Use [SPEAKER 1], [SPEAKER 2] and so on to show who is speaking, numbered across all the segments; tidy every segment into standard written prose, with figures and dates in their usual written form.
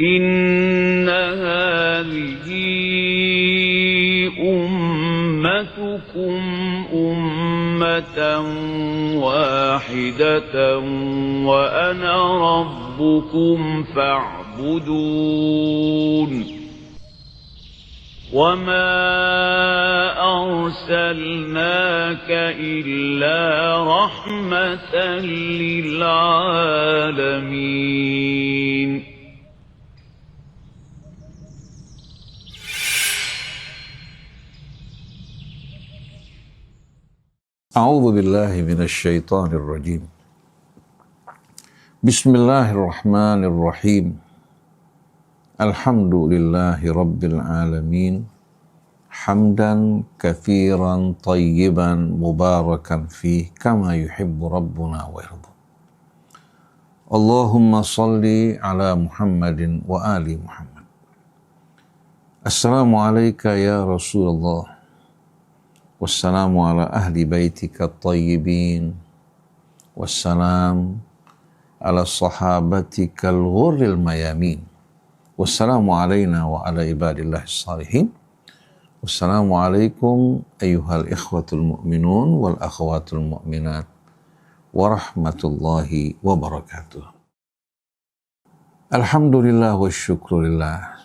[SPEAKER 1] إن هذه أمتكم أمة واحدة وأنا ربكم فاعبدون وما أرسلناك إلا رحمة للعالمين.
[SPEAKER 2] أعوذ بالله من الشيطان الرجيم. بسم الله الرحمن الرحيم. الحمد لله رب العالمين حمدا كثيرا طيبا مباركا فيه كما يحب ربنا ويرضى. اللهم صل على محمد وآل محمد. السلام عليك يا رسول الله والسلام على أهل بيتك الطيبين والسلام على صحابتك الغر الميامين والسلام علينا وعلى عباد الله الصالحين والسلام عليكم أيها الإخوة المؤمنون والأخوات المؤمنات ورحمة الله وبركاته. Alhamdulillah wa syukurillah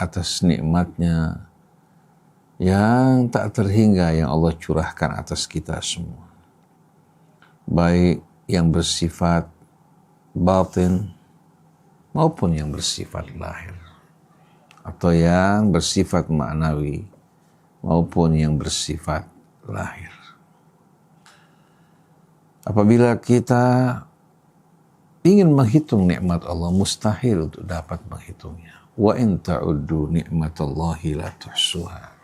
[SPEAKER 2] atas nikmatnya yang tak terhingga yang Allah curahkan atas kita semua, baik yang bersifat batin maupun yang bersifat lahir, atau yang bersifat maknawi maupun yang bersifat lahir. Apabila kita ingin menghitung nikmat Allah, mustahil untuk dapat menghitungnya. Wa in ta'uddu nikmatallahi la tuhsuha.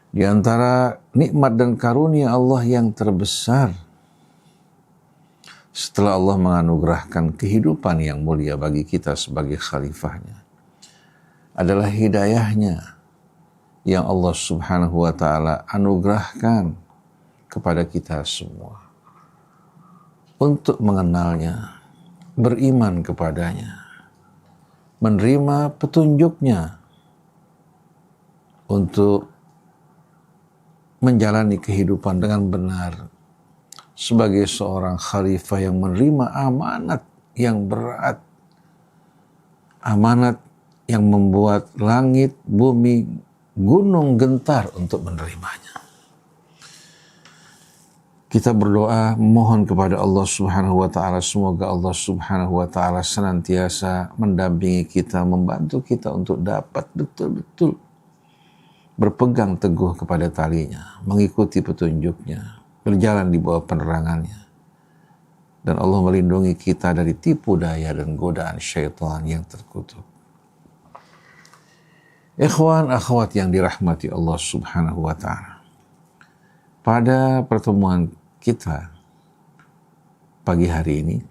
[SPEAKER 2] Di antara nikmat dan karunia Allah yang terbesar setelah Allah menganugerahkan kehidupan yang mulia bagi kita sebagai khalifahnya adalah hidayahnya yang Allah subhanahu wa ta'ala anugerahkan kepada kita semua untuk mengenalnya, beriman kepadanya, menerima petunjuknya untuk menjalani kehidupan dengan benar sebagai seorang khalifah yang menerima amanat yang berat, amanat yang membuat langit, bumi, gunung gentar untuk menerimanya. Kita berdoa mohon kepada Allah subhanahu wa ta'ala, semoga Allah subhanahu wa ta'ala senantiasa mendampingi kita, membantu kita untuk dapat betul-betul berpegang teguh kepada talinya, mengikuti petunjuknya, berjalan di bawah penerangannya. Dan Allah melindungi kita dari tipu daya dan godaan syaitan yang terkutuk. Ikhwan akhwat yang dirahmati Allah subhanahu wa ta'ala. Pada pertemuan kita pagi hari ini,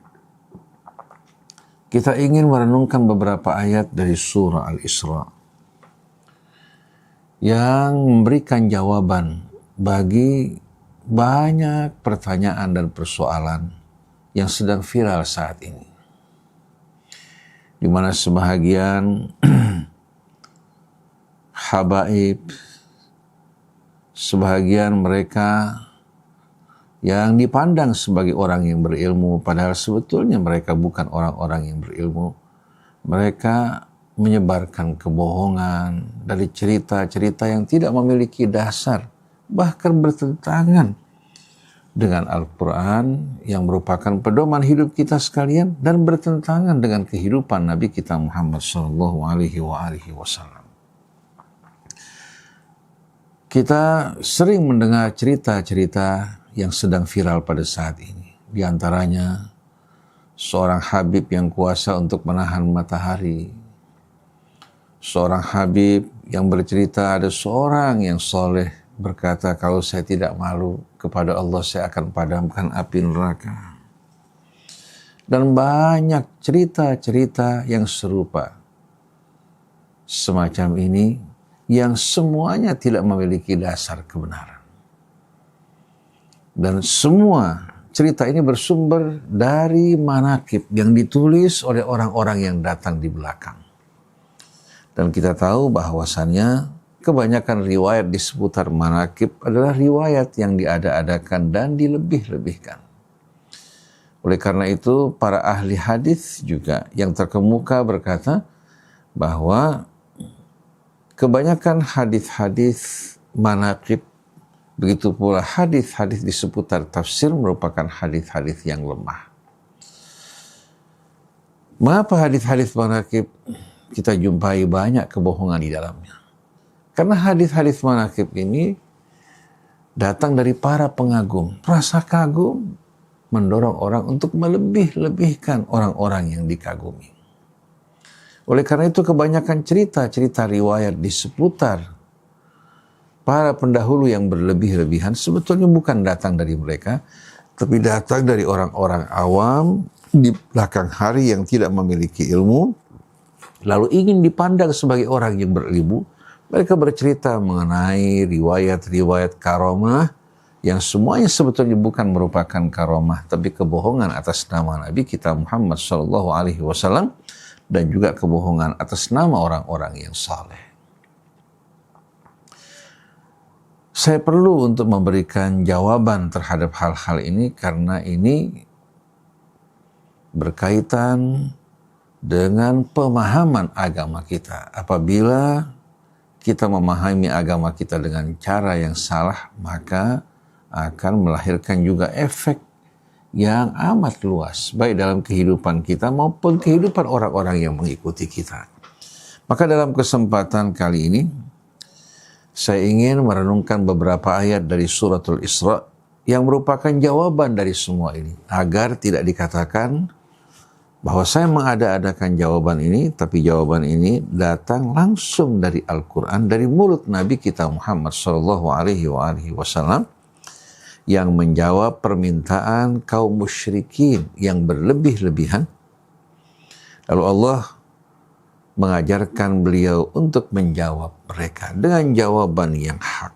[SPEAKER 2] kita ingin merenungkan beberapa ayat dari surah Al-Isra yang memberikan jawaban bagi banyak pertanyaan dan persoalan yang sedang viral saat ini, di mana sebahagian habaib, sebahagian mereka yang dipandang sebagai orang yang berilmu, padahal sebetulnya mereka bukan orang-orang yang berilmu. Mereka menyebarkan kebohongan dari cerita-cerita yang tidak memiliki dasar, bahkan bertentangan dengan Al-Quran yang merupakan pedoman hidup kita sekalian dan bertentangan dengan kehidupan Nabi kita Muhammad SAW. Kita sering mendengar cerita-cerita yang sedang viral pada saat ini. Di antaranya seorang habib yang kuasa untuk menahan matahari. Seorang habib yang bercerita ada seorang yang soleh berkata, kalau saya tidak malu kepada Allah, saya akan padamkan api neraka. Dan banyak cerita-cerita yang serupa semacam ini yang semuanya tidak memiliki dasar kebenaran. Dan semua cerita ini bersumber dari manaqib yang ditulis oleh orang-orang yang datang di belakang. Dan kita tahu bahwasannya kebanyakan riwayat di seputar manaqib adalah riwayat yang diada-adakan dan dilebih-lebihkan. Oleh karena itu, para ahli hadis juga yang terkemuka berkata bahwa kebanyakan hadis-hadis manaqib, begitu pula hadis-hadis di seputar tafsir merupakan hadis-hadis yang lemah. Mengapa hadis-hadis manaqib kita jumpai banyak kebohongan di dalamnya? Karena hadis-hadis manaqib ini datang dari para pengagum. Rasa kagum mendorong orang untuk melebih-lebihkan orang-orang yang dikagumi. Oleh karena itu kebanyakan cerita-cerita riwayat di seputar para pendahulu yang berlebih-lebihan sebetulnya bukan datang dari mereka, tapi datang dari orang-orang awam di belakang hari yang tidak memiliki ilmu, lalu ingin dipandang sebagai orang yang berilmu. Mereka bercerita mengenai riwayat-riwayat karamah yang semuanya sebetulnya bukan merupakan karamah, tapi kebohongan atas nama Nabi kita Muhammad SAW dan juga kebohongan atas nama orang-orang yang saleh. Saya perlu untuk memberikan jawaban terhadap hal-hal ini karena ini berkaitan dengan pemahaman agama kita. Apabila kita memahami agama kita dengan cara yang salah, maka akan melahirkan juga efek yang amat luas, baik dalam kehidupan kita maupun kehidupan orang-orang yang mengikuti kita. Maka dalam kesempatan kali ini, saya ingin merenungkan beberapa ayat dari suratul Isra yang merupakan jawaban dari semua ini, agar tidak dikatakan bahwa saya mengada-adakan jawaban ini, tapi jawaban ini datang langsung dari Al-Quran, dari mulut Nabi kita Muhammad SAW yang menjawab permintaan kaum musyrikin yang berlebih-lebihan. Lalu Allah mengajarkan beliau untuk menjawab mereka dengan jawaban yang hak.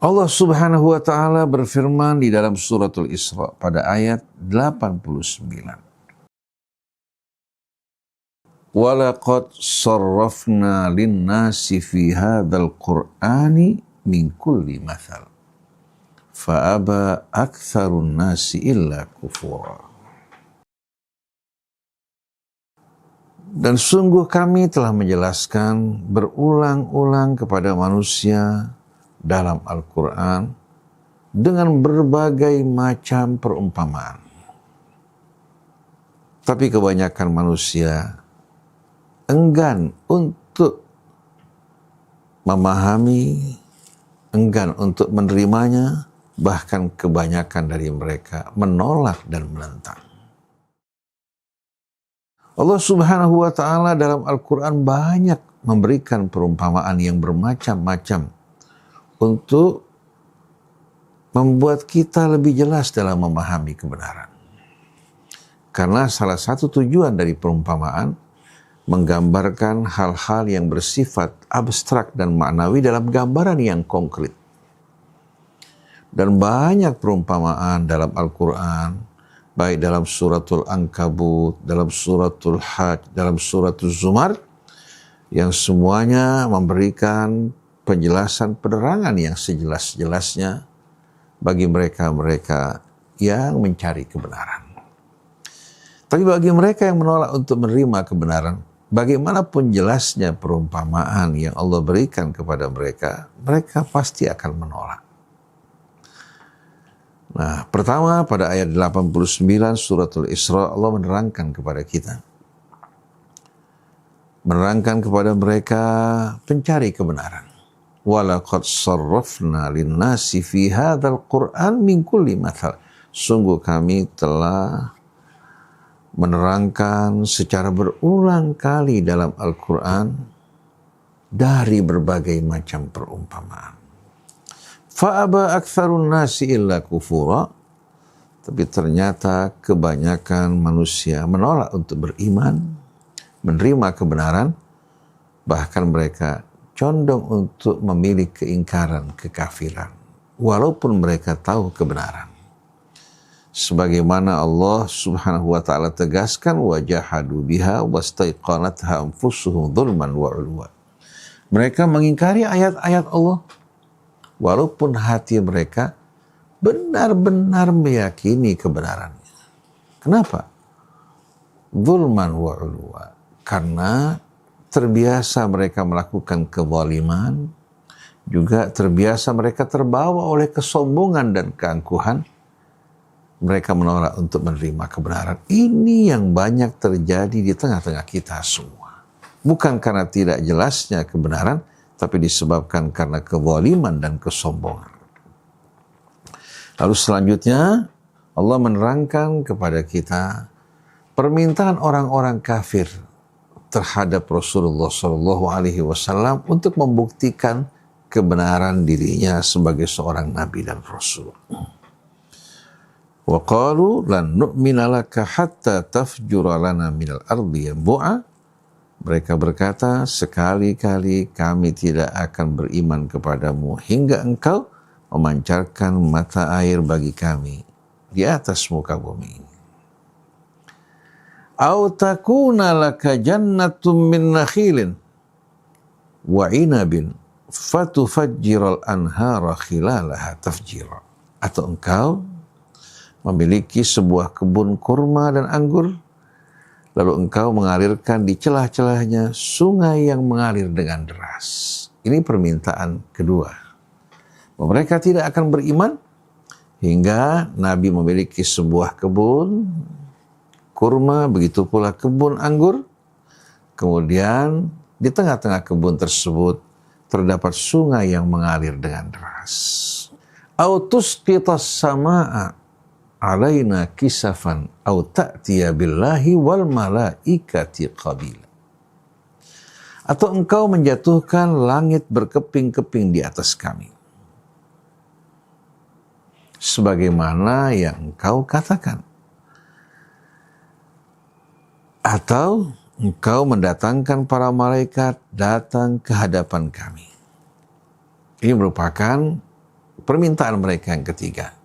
[SPEAKER 2] Allah Subhanahu wa taala berfirman di dalam suratul Isra pada ayat 89. Walaqad sarrafna lin-nasi fi hadzal qur'ani min kulli mathal fa aba aktsarun nasi illa kufura. Dan sungguh kami telah menjelaskan berulang-ulang kepada manusia dalam Al-Quran dengan berbagai macam perumpamaan. Tapi kebanyakan manusia enggan untuk memahami, enggan untuk menerimanya, bahkan kebanyakan dari mereka menolak dan menentang. Allah Subhanahu wa taala dalam Al-Quran banyak memberikan perumpamaan yang bermacam-macam untuk membuat kita lebih jelas dalam memahami kebenaran. Karena salah satu tujuan dari perumpamaan menggambarkan hal-hal yang bersifat abstrak dan maknawi dalam gambaran yang konkret. Dan banyak perumpamaan dalam Al-Quran, baik dalam suratul Ankabut, dalam suratul Hajj, dalam suratul Zumar, yang semuanya memberikan penjelasan penerangan yang sejelas-jelasnya bagi mereka-mereka yang mencari kebenaran. Tapi bagi mereka yang menolak untuk menerima kebenaran, bagaimanapun jelasnya perumpamaan yang Allah berikan kepada mereka, mereka pasti akan menolak. Nah, pertama pada ayat 89 suratul Isra Allah menerangkan kepada kita. Menerangkan kepada mereka pencari kebenaran. Walaqad sarrafna lin-nasi fi hadzal Qur'an min kulli mathal. Sungguh kami telah menerangkan secara berulang kali dalam Al-Quran dari berbagai macam perumpamaan. Fa'aba aktsarun nasi illa kufura. Tapi ternyata kebanyakan manusia menolak untuk beriman, menerima kebenaran, bahkan mereka condong untuk memilih keingkaran, kekafiran. walaupun mereka tahu kebenaran. Sebagaimana Allah Subhanahu wa taala tegaskan, wajahadu biha wastaiqanatha anfusuhum dzulman wa 'ulwa. Mereka mengingkari ayat-ayat Allah walaupun hati mereka benar-benar meyakini kebenarannya. Kenapa? Dzulman wa 'ulwa. Karena terbiasa mereka melakukan kezaliman, juga terbiasa mereka terbawa oleh kesombongan dan keangkuhan. Mereka menolak untuk menerima kebenaran. Ini yang banyak terjadi di tengah-tengah kita semua. Bukan karena tidak jelasnya kebenaran, tapi disebabkan karena kezaliman dan kesombongan. Lalu selanjutnya, Allah menerangkan kepada kita permintaan orang-orang kafir terhadap Rasulullah SAW untuk membuktikan kebenaran dirinya sebagai seorang nabi dan rasul. Wa qalu lan nu'mina laka hatta tafjura lana minal ardi yanbu'a. Mereka berkata, sekali-kali kami tidak akan beriman kepadamu hingga engkau memancarkan mata air bagi kami di atas muka bumi ini. Au takuna laka jannatum min nakhilin wa inabin fatufajjiral anhara khilalaha tafjira. Atau engkau memiliki sebuah kebun kurma dan anggur, lalu engkau mengalirkan di celah-celahnya sungai yang mengalir dengan deras. Ini permintaan kedua. Mereka tidak akan beriman hingga Nabi memiliki sebuah kebun kurma, begitu pula kebun anggur. Kemudian di tengah-tengah kebun tersebut terdapat sungai yang mengalir dengan deras. Au tusqitas samaa alaina kisafan au ta'tiya billahi wal malaikati qabila. Atau engkau menjatuhkan langit berkeping-keping di atas kami, sebagaimana yang engkau katakan. Atau engkau mendatangkan para malaikat datang ke hadapan kami. Ini merupakan permintaan mereka yang ketiga.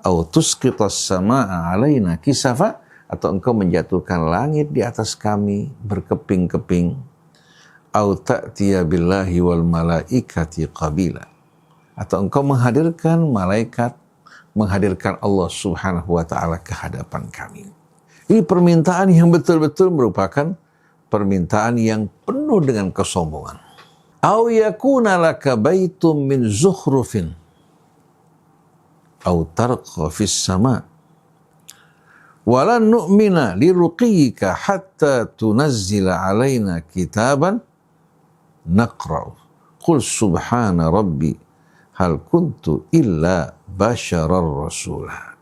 [SPEAKER 2] Au tusqitas samaa alaina kisafa, atau engkau menjatuhkan langit di atas kami berkeping-keping. Au ta'tiya billahi wal malaikati qabila, atau engkau menghadirkan malaikat, menghadirkan Allah Subhanahu wa taala ke hadapan kami. Ini permintaan yang betul-betul merupakan permintaan yang penuh dengan kesombongan. Au yakuna laka baitum min zukhrufin au tarqa fis sama walan nu'mina liruqiyika hatta tunazzila alaina kitaban naqra'u qul subhana rabbi hal kuntu illa basyarar rasulah.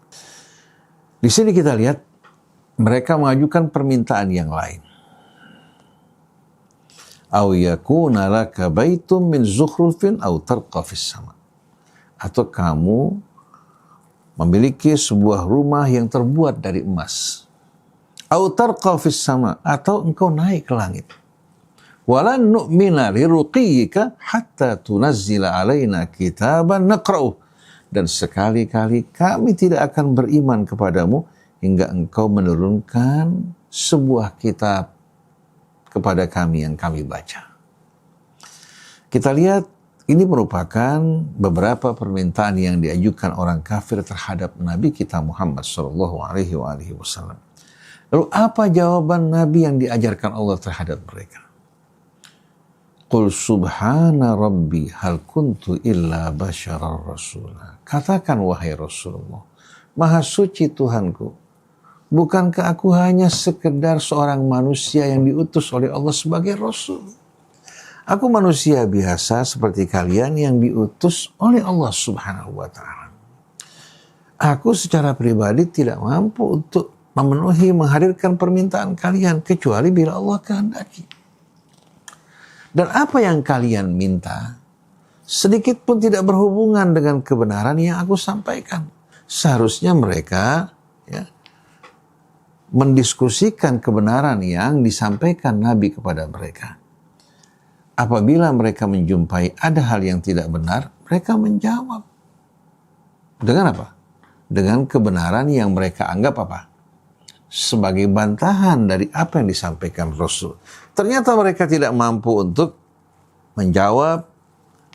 [SPEAKER 2] Di sini kita lihat mereka mengajukan permintaan yang lain. Au yakuna laka baitum min zukhrufin au tarqa fis sama, atau kamu memiliki sebuah rumah yang terbuat dari emas. Au tarqa fis sama, atau engkau naik ke langit. Walan nu'mina liruqiyika hatta tunazzila alaina kitaban naqra'u, dan sekali-kali kami tidak akan beriman kepadamu hingga engkau menurunkan sebuah kitab kepada kami yang kami baca. Kita lihat ini merupakan beberapa permintaan yang diajukan orang kafir terhadap Nabi kita Muhammad SAW. Lalu apa jawaban Nabi yang diajarkan Allah terhadap mereka? Qul subhana rabbi hal kuntu illa basyarar rasulah. Katakan wahai Rasulullah, maha suci Tuhanku, bukankah aku hanya sekedar seorang manusia yang diutus oleh Allah sebagai Rasul? Aku manusia biasa seperti kalian yang diutus oleh Allah Subhanahu wa ta'ala. Aku secara pribadi tidak mampu untuk memenuhi, menghadirkan permintaan kalian kecuali bila Allah kehendaki. Dan apa yang kalian minta sedikit pun tidak berhubungan dengan kebenaran yang aku sampaikan. Seharusnya mereka mendiskusikan kebenaran yang disampaikan Nabi kepada mereka. Apabila mereka menjumpai ada hal yang tidak benar, mereka menjawab. Dengan apa? Dengan kebenaran yang mereka anggap apa? Sebagai bantahan dari apa yang disampaikan Rasul. Ternyata mereka tidak mampu untuk menjawab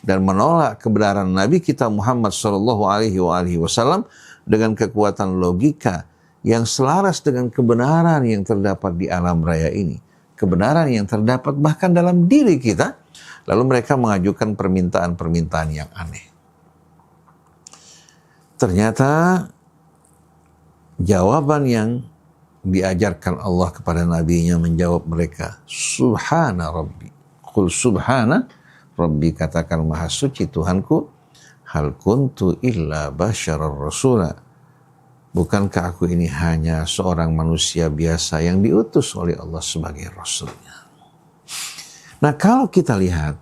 [SPEAKER 2] dan menolak kebenaran Nabi kita Muhammad SAW dengan kekuatan logika yang selaras dengan kebenaran yang terdapat di alam raya ini. Kebenaran yang terdapat bahkan dalam diri kita. Lalu mereka mengajukan permintaan-permintaan yang aneh. Ternyata jawaban yang diajarkan Allah kepada nabinya menjawab mereka, Subhana Rabbi. Qul Subhana Rabbi, katakan maha suci Tuhanku, hal kuntu illa basyarar rasula. Bukankah aku ini hanya seorang manusia biasa yang diutus oleh Allah sebagai Rasulnya. Nah, kalau kita lihat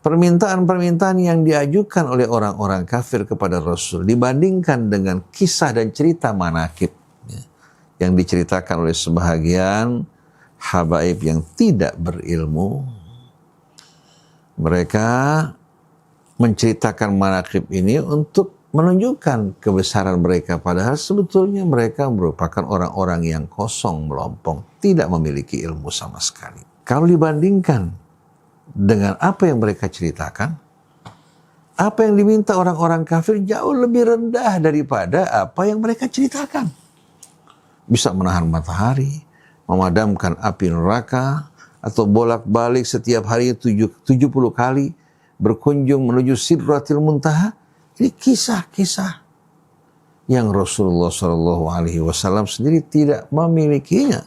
[SPEAKER 2] permintaan-permintaan yang diajukan oleh orang-orang kafir kepada Rasul dibandingkan dengan kisah dan cerita manakib yang diceritakan oleh sebahagian habaib yang tidak berilmu, mereka menceritakan manakib ini untuk menunjukkan kebesaran mereka, padahal sebetulnya mereka merupakan orang-orang yang kosong melompong, tidak memiliki ilmu sama sekali. Kalau dibandingkan dengan apa yang mereka ceritakan, apa yang diminta orang-orang kafir jauh lebih rendah daripada apa yang mereka ceritakan. Bisa menahan matahari, memadamkan api neraka, atau bolak-balik setiap hari 70 kali berkunjung menuju Sidratil Muntaha. Ini kisah-kisah yang Rasulullah SAW sendiri tidak memilikinya.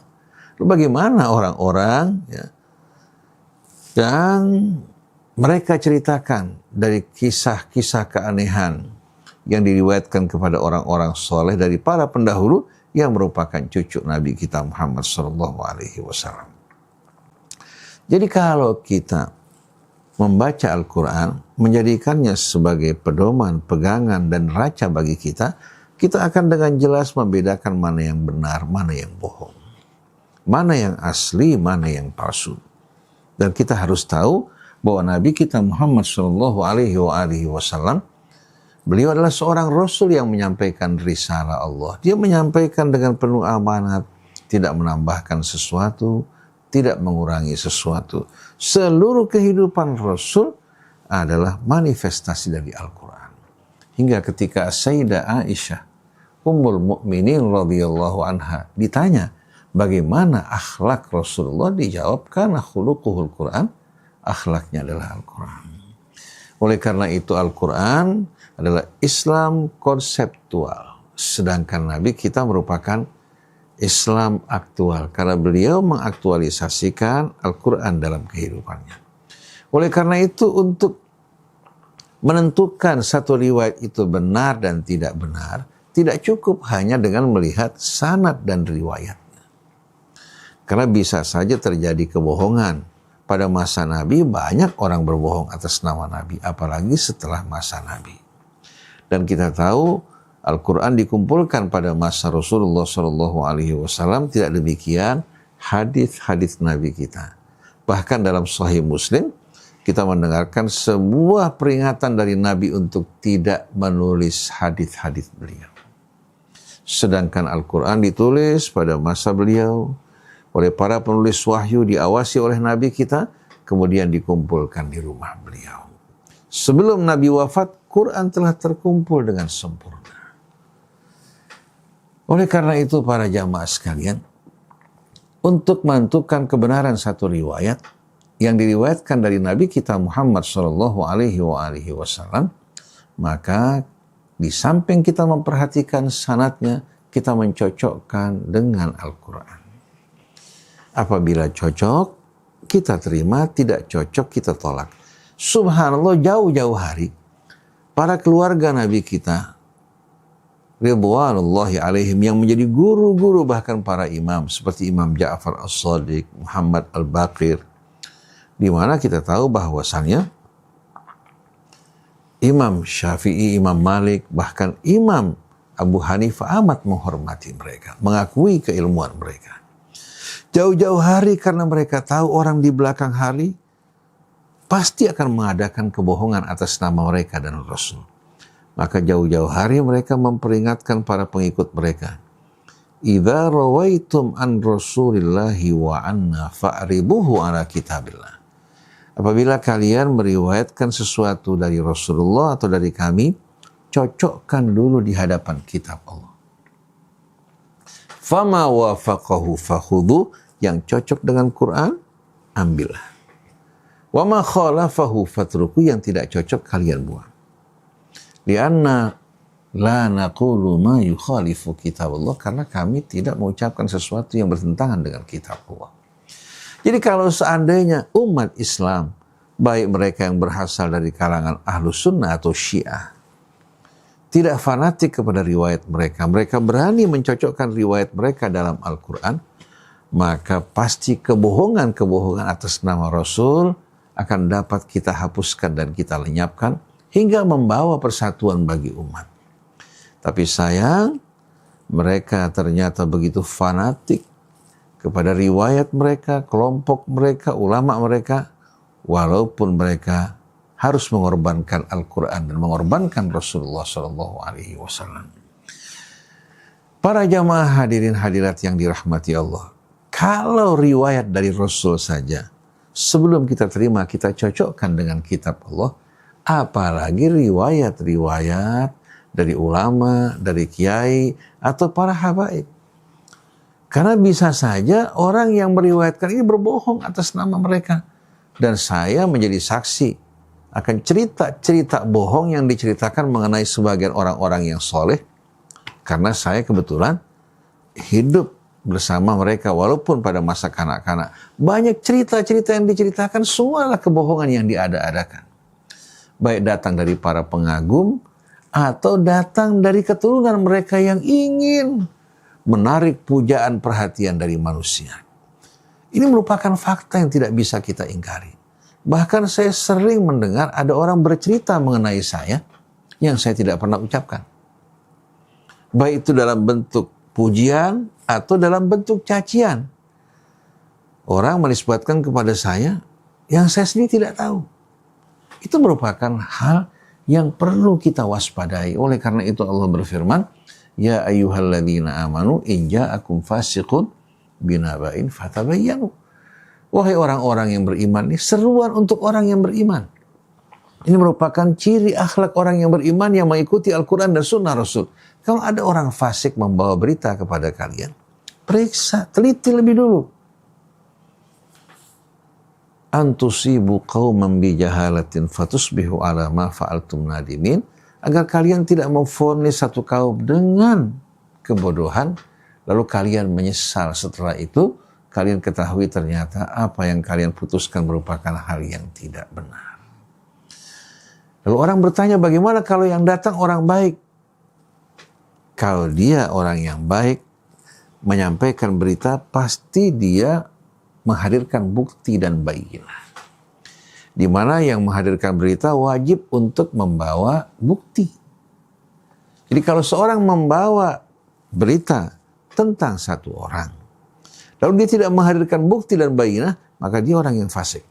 [SPEAKER 2] Lalu bagaimana orang-orang yang mereka ceritakan dari kisah-kisah keanehan yang diriwayatkan kepada orang-orang soleh dari para pendahulu yang merupakan cucu Nabi kita Muhammad SAW. Jadi kalau kita membaca Al-Quran, menjadikannya sebagai pedoman, pegangan, dan raca bagi kita, kita akan dengan jelas membedakan mana yang benar, mana yang bohong. Mana yang asli, mana yang palsu. Dan kita harus tahu bahwa Nabi kita Muhammad SAW, beliau adalah seorang Rasul yang menyampaikan risalah Allah. Dia menyampaikan dengan penuh amanat, tidak menambahkan sesuatu, tidak mengurangi sesuatu. Seluruh kehidupan Rasul adalah manifestasi dari Al-Quran. Hingga ketika Sayyidah Aisyah, Ummul Mukminin radhiyallahu anha, ditanya bagaimana akhlak Rasulullah, dijawab karena khuluquhul Quran, akhlaknya adalah Al-Quran. Oleh karena itu Al-Quran adalah Islam konseptual, sedangkan Nabi kita merupakan Islam aktual, karena beliau mengaktualisasikan Al-Quran dalam kehidupannya. Oleh karena itu, untuk menentukan satu riwayat itu benar dan tidak benar, tidak cukup hanya dengan melihat sanad dan riwayatnya. Karena bisa saja terjadi kebohongan. Pada masa Nabi banyak orang berbohong atas nama Nabi, apalagi setelah masa Nabi. Dan kita tahu Al-Quran dikumpulkan pada masa Rasulullah SAW, tidak demikian hadis-hadis Nabi kita. Bahkan dalam Sahih Muslim, kita mendengarkan sebuah peringatan dari Nabi untuk tidak menulis hadis-hadis beliau. Sedangkan Al-Quran ditulis pada masa beliau, oleh para penulis wahyu, diawasi oleh Nabi kita, kemudian dikumpulkan di rumah beliau. Sebelum Nabi wafat, Quran telah terkumpul dengan sempurna. Oleh karena itu para jamaah sekalian, untuk menentukan kebenaran satu riwayat yang diriwayatkan dari Nabi kita Muhammad SAW, maka di samping kita memperhatikan sanadnya, kita mencocokkan dengan Al-Quran. Apabila cocok, kita terima, tidak cocok, kita tolak. Subhanallah, jauh-jauh hari, para keluarga Nabi kita, ridwanullahi alaihim, yang menjadi guru-guru bahkan para imam seperti Imam Ja'far As-Shadiq, Muhammad Al-Baqir, di mana kita tahu bahwasannya Imam Syafi'i, Imam Malik, bahkan Imam Abu Hanifah amat menghormati mereka, mengakui keilmuan mereka. Jauh-jauh hari karena mereka tahu orang di belakang hari pasti akan mengadakan kebohongan atas nama mereka dan Rasul. Maka jauh-jauh hari mereka memperingatkan para pengikut mereka. Idza rawaitum an Rasulillahi wa anna fa'ribuhu ala kitabillah. Apabila kalian meriwayatkan sesuatu dari Rasulullah atau dari kami, cocokkan dulu di hadapan kitab Allah. Fama wafaqahu fakhudhu, yang cocok dengan Quran, ambillah. Wa ma khalafahu fatruku, yang tidak cocok kalian buang. Lianna la naqulu ma yukhalifu kitab Allah, karena kami tidak mengucapkan sesuatu yang bertentangan dengan kitab Allah. Jadi kalau seandainya umat Islam, baik mereka yang berasal dari kalangan Ahlus Sunnah atau Syiah, tidak fanatik kepada riwayat mereka, mereka berani mencocokkan riwayat mereka dalam Al-Quran, maka pasti kebohongan-kebohongan atas nama Rasul akan dapat kita hapuskan dan kita lenyapkan hingga membawa persatuan bagi umat. Tapi sayang, mereka ternyata begitu fanatik kepada riwayat mereka, kelompok mereka, ulama mereka, walaupun mereka harus mengorbankan Al-Quran dan mengorbankan Rasulullah SAW. Para jamaah hadirin hadirat yang dirahmati Allah, kalau riwayat dari Rasul saja sebelum kita terima kita cocokkan dengan kitab Allah, apalagi riwayat-riwayat dari ulama, dari kiai, atau para habaib. Karena bisa saja orang yang meriwayatkan ini berbohong atas nama mereka. Dan saya menjadi saksi akan cerita-cerita bohong yang diceritakan mengenai sebagian orang-orang yang soleh. Karena saya kebetulan hidup bersama mereka walaupun pada masa kanak-kanak. Banyak cerita-cerita yang diceritakan semualah kebohongan yang diada-adakan. Baik datang dari para pengagum atau datang dari keturunan mereka yang ingin menarik pujaan perhatian dari manusia. Ini merupakan fakta yang tidak bisa kita ingkari. Bahkan saya sering mendengar ada orang bercerita mengenai saya yang saya tidak pernah ucapkan. Baik itu dalam bentuk pujian atau dalam bentuk cacian. Orang menisbatkan kepada saya yang saya sendiri tidak tahu. Itu merupakan hal yang perlu kita waspadai. Oleh karena itu Allah berfirman, Ya ayyuhalladzina amanu in ja'akum fasiqun binaba'in fatabayyanu. Wahai orang-orang yang beriman, ini seruan untuk orang yang beriman. Ini merupakan ciri akhlak orang yang beriman yang mengikuti Al-Quran dan Sunnah Rasul. Kalau ada orang fasik membawa berita kepada kalian, periksa, teliti lebih dulu. Antusibu qauman bijahalatin fatusbihu ala ma fa'altum nadimin. Agar kalian tidak memvonis satu kaum dengan kebodohan, lalu kalian menyesal setelah itu, kalian ketahui ternyata apa yang kalian putuskan merupakan hal yang tidak benar. Lalu orang bertanya, bagaimana kalau yang datang orang baik? Kalau dia orang yang baik, menyampaikan berita, pasti dia menghadirkan bukti dan bayyinah. Di mana yang menghadirkan berita wajib untuk membawa bukti. Jadi kalau seorang membawa berita tentang satu orang, lalu dia tidak menghadirkan bukti dan bayyinah, maka dia orang yang fasik.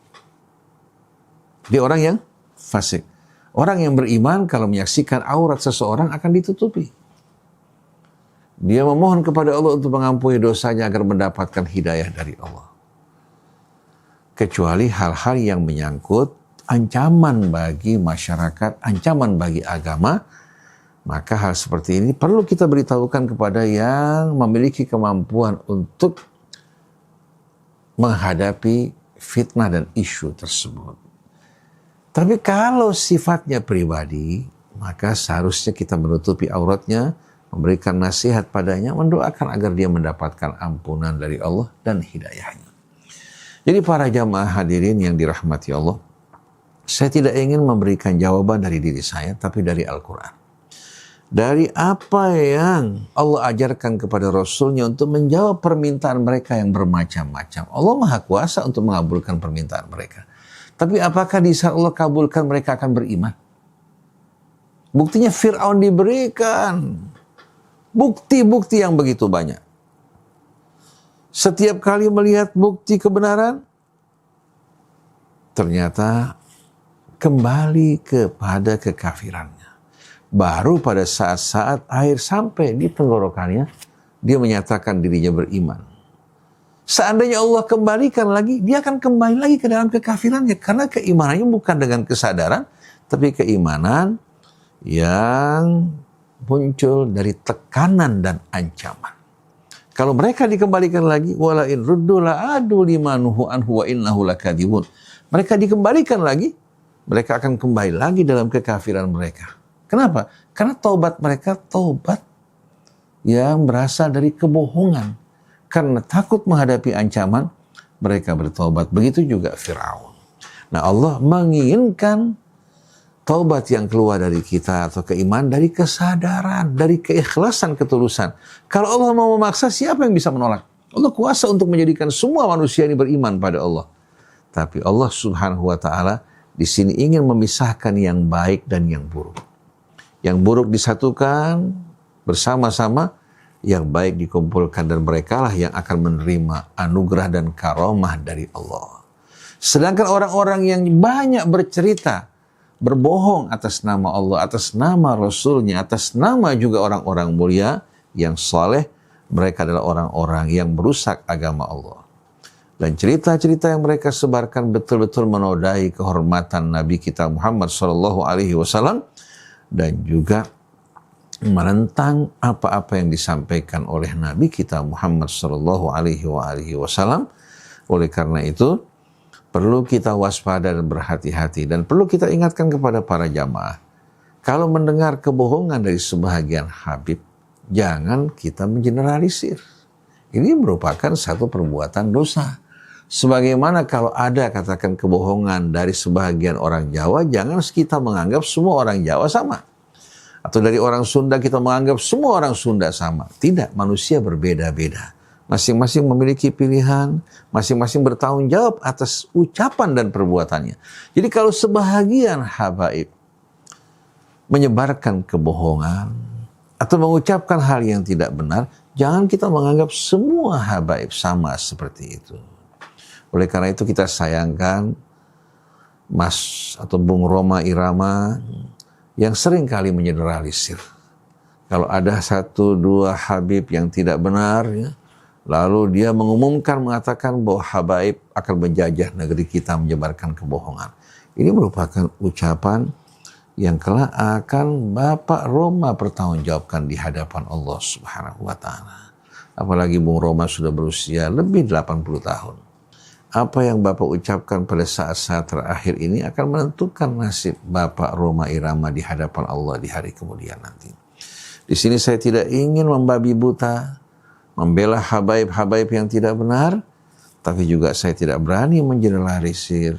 [SPEAKER 2] Dia orang yang fasik. Orang yang beriman kalau menyaksikan aurat seseorang akan ditutupi. Dia memohon kepada Allah untuk mengampuni dosanya agar mendapatkan hidayah dari Allah. Kecuali hal-hal yang menyangkut ancaman bagi masyarakat, ancaman bagi agama, maka hal seperti ini perlu kita beritahukan kepada yang memiliki kemampuan untuk menghadapi fitnah dan isu tersebut. Tapi kalau sifatnya pribadi, maka seharusnya kita menutupi auratnya, memberikan nasihat padanya, mendoakan agar dia mendapatkan ampunan dari Allah dan hidayahnya. Jadi para jamaah hadirin yang dirahmati Allah, saya tidak ingin memberikan jawaban dari diri saya, tapi dari Al-Quran. Dari apa yang Allah ajarkan kepada Rasulnya untuk menjawab permintaan mereka yang bermacam-macam. Allah Maha Kuasa untuk mengabulkan permintaan mereka. Tapi apakah di saat Allah kabulkan mereka akan beriman? Buktinya Fir'aun diberikan bukti-bukti yang begitu banyak. Setiap kali melihat bukti kebenaran, ternyata kembali kepada kekafirannya. Baru pada saat-saat air sampai di tenggorokannya, dia menyatakan dirinya beriman. Seandainya Allah kembalikan lagi, dia akan kembali lagi ke dalam kekafirannya. Karena keimanannya bukan dengan kesadaran, tapi keimanan yang muncul dari tekanan dan ancaman. Kalau mereka dikembalikan lagi, wala in ruddu la adu limanuhu anhu wa innahu lakadzibun. Mereka dikembalikan lagi, mereka akan kembali lagi dalam kekafiran mereka. Kenapa? Karena taubat mereka taubat yang berasal dari kebohongan. Karena takut menghadapi ancaman, mereka bertaubat. Begitu juga Fir'aun. Nah, Allah menginginkan taubat yang keluar dari kita atau keimanan dari kesadaran, dari keikhlasan, ketulusan. Kalau Allah mau memaksa, siapa yang bisa menolak? Allah kuasa untuk menjadikan semua manusia ini beriman pada Allah. Tapi Allah Subhanahu wa taala di sini ingin memisahkan yang baik dan yang buruk. Yang buruk disatukan bersama-sama, yang baik dikumpulkan, dan mereka lah yang akan menerima anugerah dan karamah dari Allah. Sedangkan orang-orang yang banyak bercerita, berbohong atas nama Allah, atas nama Rasulnya, atas nama juga orang-orang mulia yang saleh, mereka adalah orang-orang yang merusak agama Allah. Dan cerita-cerita yang mereka sebarkan betul-betul menodai kehormatan Nabi kita Muhammad SAW, dan juga menentang apa-apa yang disampaikan oleh Nabi kita Muhammad SAW. Oleh karena itu, perlu kita waspada dan berhati-hati, dan perlu kita ingatkan kepada para jamaah, kalau mendengar kebohongan dari sebahagian Habib, jangan kita mengeneralisir. Ini merupakan satu perbuatan dosa. Sebagaimana kalau ada katakan kebohongan dari sebahagian orang Jawa, jangan kita menganggap semua orang Jawa sama. Atau dari orang Sunda kita menganggap semua orang Sunda sama. Tidak, manusia berbeda-beda. Masing-masing memiliki pilihan, masing-masing bertanggung jawab atas ucapan dan perbuatannya. Jadi kalau sebahagian habaib menyebarkan kebohongan atau mengucapkan hal yang tidak benar, jangan kita menganggap semua habaib sama seperti itu. Oleh karena itu kita sayangkan Mas atau Bung Roma Irama yang sering kali mengeneralisir. Kalau ada 1-2 habib yang tidak benar, ya, lalu dia mengatakan bahwa habaib akan menjajah negeri kita, menyebarkan kebohongan. Ini merupakan ucapan yang kelak akan Bapak Roma pertanggungjawabkan di hadapan Allah Subhanahu wa taala. Apalagi Bung Roma sudah berusia lebih 80 tahun. Apa yang Bapak ucapkan pada saat-saat terakhir ini akan menentukan nasib Bapak Roma Irama di hadapan Allah di hari kemudian nanti. Di sini saya tidak ingin membabi buta, membela habaib-habaib yang tidak benar, tapi juga saya tidak berani mengeneralisir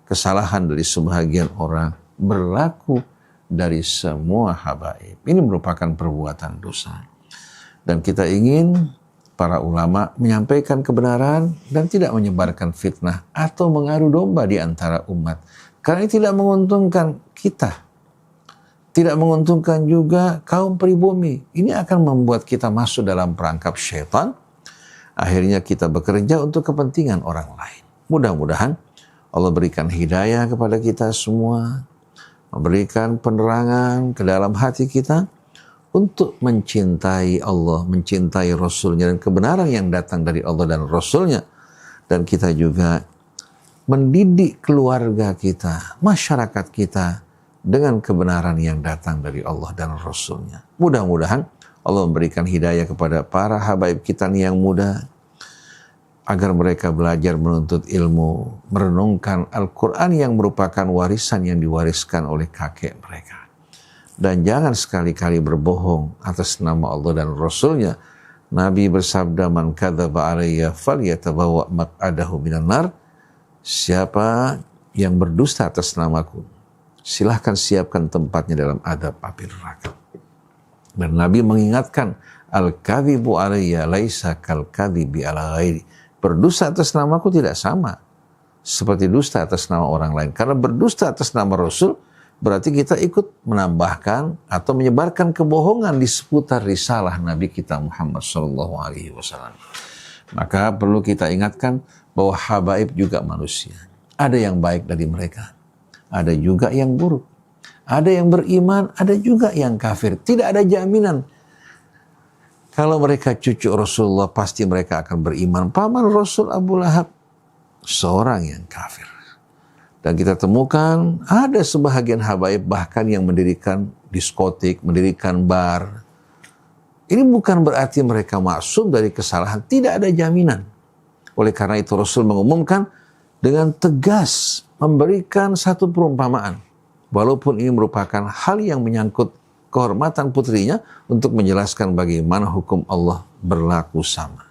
[SPEAKER 2] kesalahan dari sebahagian orang berlaku dari semua habaib. Ini merupakan perbuatan dosa. Dan kita ingin para ulama menyampaikan kebenaran dan tidak menyebarkan fitnah atau mengadu domba di antara umat. Karena ini tidak menguntungkan kita. Tidak menguntungkan juga kaum pribumi. Ini akan membuat kita masuk dalam perangkap syaitan. Akhirnya kita bekerja untuk kepentingan orang lain. Mudah-mudahan Allah berikan hidayah kepada kita semua. Memberikan penerangan ke dalam hati kita untuk mencintai Allah, mencintai Rasulnya, dan kebenaran yang datang dari Allah dan Rasulnya. Dan kita juga mendidik keluarga kita, masyarakat kita, dengan kebenaran yang datang dari Allah dan Rasulnya. Mudah-mudahan Allah memberikan hidayah kepada para habaib kita yang muda, agar mereka belajar menuntut ilmu, merenungkan Al-Quran yang merupakan warisan yang diwariskan oleh kakek mereka. Dan jangan sekali-kali berbohong atas nama Allah dan Rasulnya. Nabi bersabda, man kadzaba alayya falyatabawa maq'adahu minan nar. Siapa yang berdusta atas namaku, silahkan siapkan tempatnya dalam adab api neraka. Dan Nabi mengingatkan, al-kadhibu alayya laisa kal-kadhibi ala ghairi. Berdusta atas namaku tidak sama seperti dusta atas nama orang lain. Karena berdusta atas nama Rasul berarti kita ikut menambahkan atau menyebarkan kebohongan di seputar risalah Nabi kita Muhammad SAW. Maka perlu kita ingatkan bahwa habaib juga manusia. Ada yang baik dari mereka, ada juga yang buruk. Ada yang beriman, ada juga yang kafir. Tidak ada jaminan. Kalau mereka cucu Rasulullah, pasti mereka akan beriman. Paman Rasul Abu Lahab, seorang yang kafir. Dan kita temukan ada sebahagian habaib bahkan yang mendirikan diskotik, mendirikan bar. Ini bukan berarti mereka maksum dari kesalahan. Tidak ada jaminan. Oleh karena itu Rasul mengumumkan dengan tegas memberikan satu perumpamaan. Walaupun ini merupakan hal yang menyangkut kehormatan putrinya untuk menjelaskan bagaimana hukum Allah berlaku sama.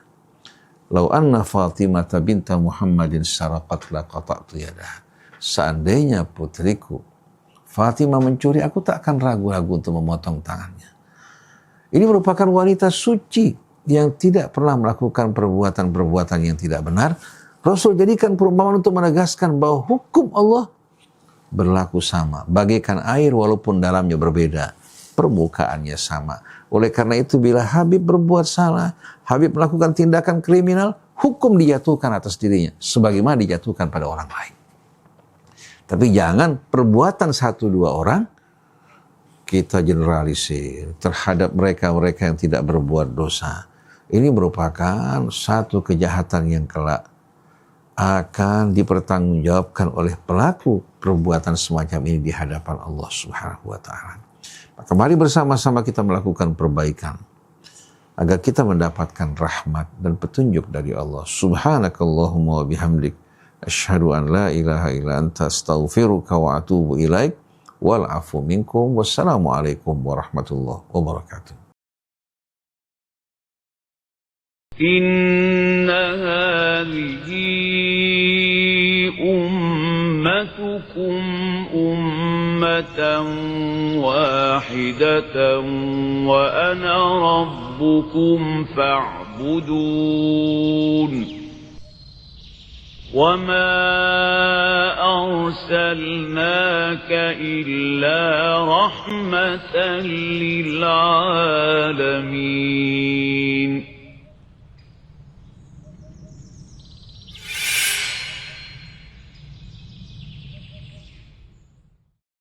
[SPEAKER 2] Lau anna Fatimah binta Muhammadin saraqat laqata'tu yadaha. Seandainya putriku Fatimah mencuri, aku tak akan ragu-ragu untuk memotong tangannya. Ini merupakan wanita suci yang tidak pernah melakukan perbuatan-perbuatan yang tidak benar. Rasul jadikan perumpamaan untuk menegaskan bahwa hukum Allah berlaku sama. Bagaikan air walaupun dalamnya berbeda, permukaannya sama. Oleh karena itu bila Habib berbuat salah, Habib melakukan tindakan kriminal, hukum dijatuhkan atas dirinya sebagaimana dijatuhkan pada orang lain. Tapi jangan perbuatan satu dua orang kita generalisir terhadap mereka-mereka yang tidak berbuat dosa. Ini merupakan satu kejahatan yang kelak akan dipertanggungjawabkan oleh pelaku perbuatan semacam ini di hadapan Allah Subhanahu wa taala. Maka mari bersama-sama kita melakukan perbaikan agar kita mendapatkan rahmat dan petunjuk dari Allah. Subhanakallahumma wa bihamdik asyhadu an la ilaha illa anta astaghfiruka wa atubu ilaik wal afu minkum wassalamu alaikum warahmatullahi wabarakatuh.
[SPEAKER 1] Inna hadhihi ummatukum ummatan wahidatan wa ana rabbukum fa'budun. وَمَا أَرْسَلْنَاكَ إِلَّا رَحْمَةً لِلْعَالَمِينَ